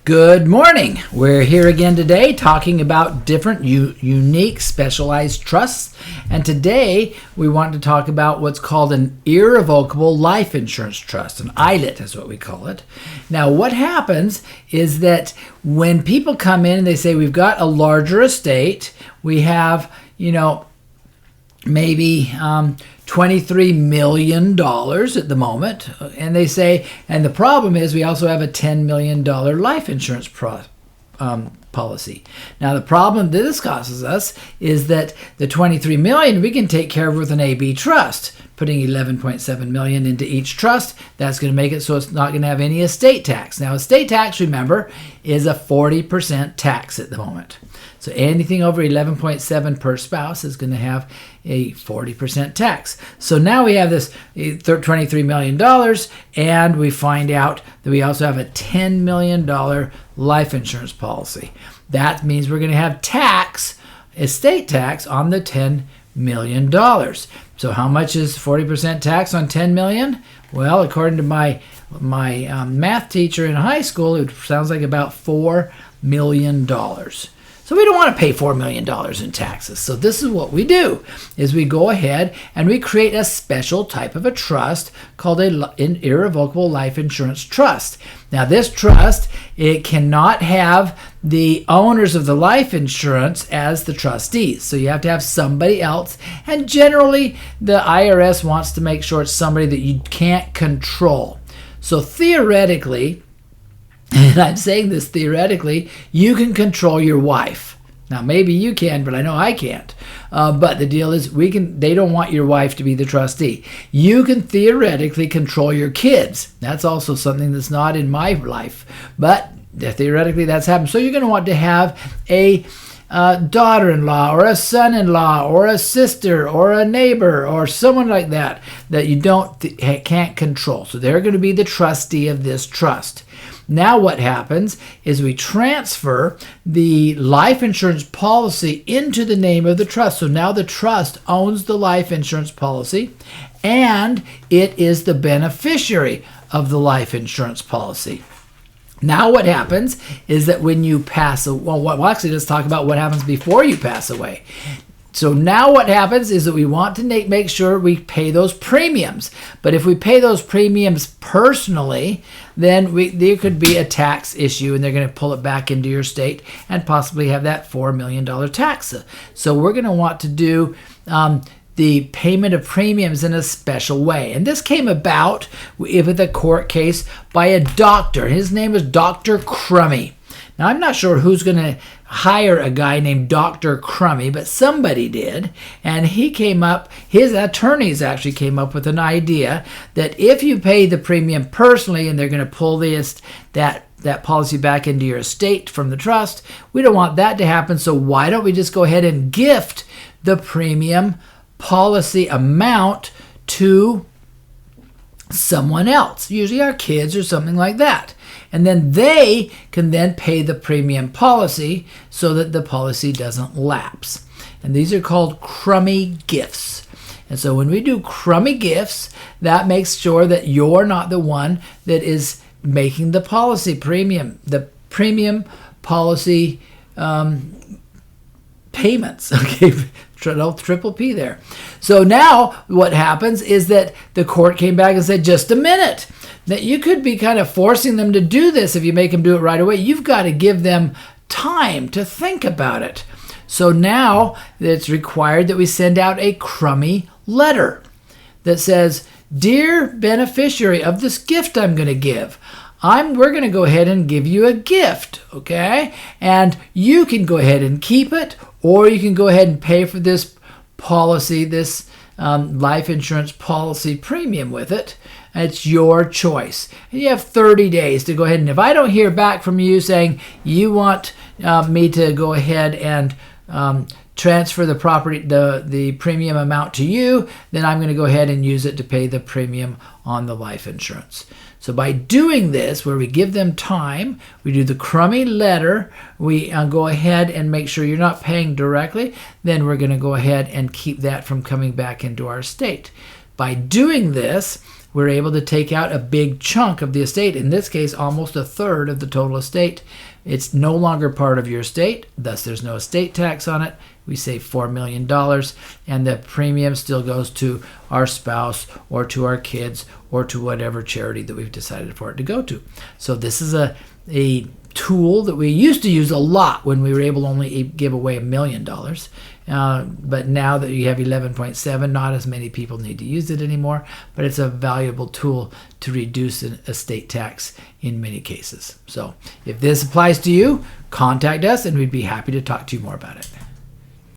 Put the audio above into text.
Good morning. We're here again today talking about different unique specialized trusts. And today we want to talk about what's called an irrevocable life insurance trust. An ILIT is what we call it. Now what happens is that when people come in and they say we've got a larger estate, we have, maybe $23 million at the moment. And they say, and the problem is we also have a $10 million life insurance policy. Now the problem that this causes us is that the $23 million we can take care of with an AB trust, putting $11.7 million into each trust. That's going to make it so it's not going to have any estate tax. Now estate tax, remember, is a 40% tax at the moment. So anything over 11.7 per spouse is going to have a 40% tax. So now we have this $23 million, and we find out that we also have a $10 million life insurance policy. That means we're going to have estate tax on the $10 million. So how much is 40% tax on $10 million? Well, according to my math teacher in high school, it sounds like about $4 million. So we don't want to pay $4 million in taxes. So this is what we do, is we go ahead and we create a special type of a trust called an irrevocable life insurance trust. Now this trust, it cannot have the owners of the life insurance as the trustees. So you have to have somebody else. And generally, the IRS wants to make sure it's somebody that you can't control. So theoretically, and I'm saying this theoretically, you can control your wife. Now maybe you can, but I know I can't. But the deal is they don't want your wife to be the trustee. You can theoretically control your kids. That's also something that's not in my life. But theoretically that's happened. So you're going to want to have a daughter-in-law or a son-in-law or a sister or a neighbor or someone like that you can't control. So they're going to be the trustee of this trust. Now what happens is we transfer the life insurance policy into the name of the trust. So now the trust owns the life insurance policy, and it is the beneficiary of the life insurance policy. Now what happens is that when you pass away, well actually let's talk about what happens before you pass away. So now what happens is that we want to make sure we pay those premiums. But if we pay those premiums personally, then there could be a tax issue, and they're going to pull it back into your state and possibly have that $4 million tax. So we're going to want to do the payment of premiums in a special way. And this came about with a court case by a doctor. His name was Dr. Crummy. Now, I'm not sure who's going to hire a guy named Dr. Crummy, but somebody did. And his attorneys actually came up with an idea that if you pay the premium personally and they're going to pull that policy back into your estate from the trust, we don't want that to happen. So why don't we just go ahead and gift the premium policy amount to someone else, usually our kids or something like that. And then they can then pay the premium policy so that the policy doesn't lapse. And these are called crummy gifts. And so when we do crummy gifts, that makes sure that you're not the one that is making the policy premium, the premium policy payments. Okay, triple P there. So now what happens is that the court came back and said, just a minute, that you could be kind of forcing them to do this if you make them do it right away. You've got to give them time to think about it. So now it's required that we send out a crummy letter that says, dear beneficiary of this gift I'm going to give, we're going to go ahead and give you a gift, okay? And you can go ahead and keep it, or you can go ahead and pay for this policy, this life insurance policy premium with it. It's your choice. And you have 30 days to go ahead. And if I don't hear back from you saying you want me to go ahead and transfer the premium amount to you, then I'm going to go ahead and use it to pay the premium on the life insurance. So by doing this, where we give them time, we do the crummy letter, we go ahead and make sure you're not paying directly, then we're going to go ahead and keep that from coming back into our estate. By doing this, we're able to take out a big chunk of the estate. In this case, almost a third of the total estate. It's no longer part of your estate, thus there's no estate tax on it. We save $4 million, and the premium still goes to our spouse or to our kids or to whatever charity that we've decided for it to go to. So this is a tool that we used to use a lot when we were able to only give away $1 million. But now that you have 11.7, not as many people need to use it anymore, but it's a valuable tool to reduce an estate tax in many cases. So if this applies to you, contact us and we'd be happy to talk to you more about it.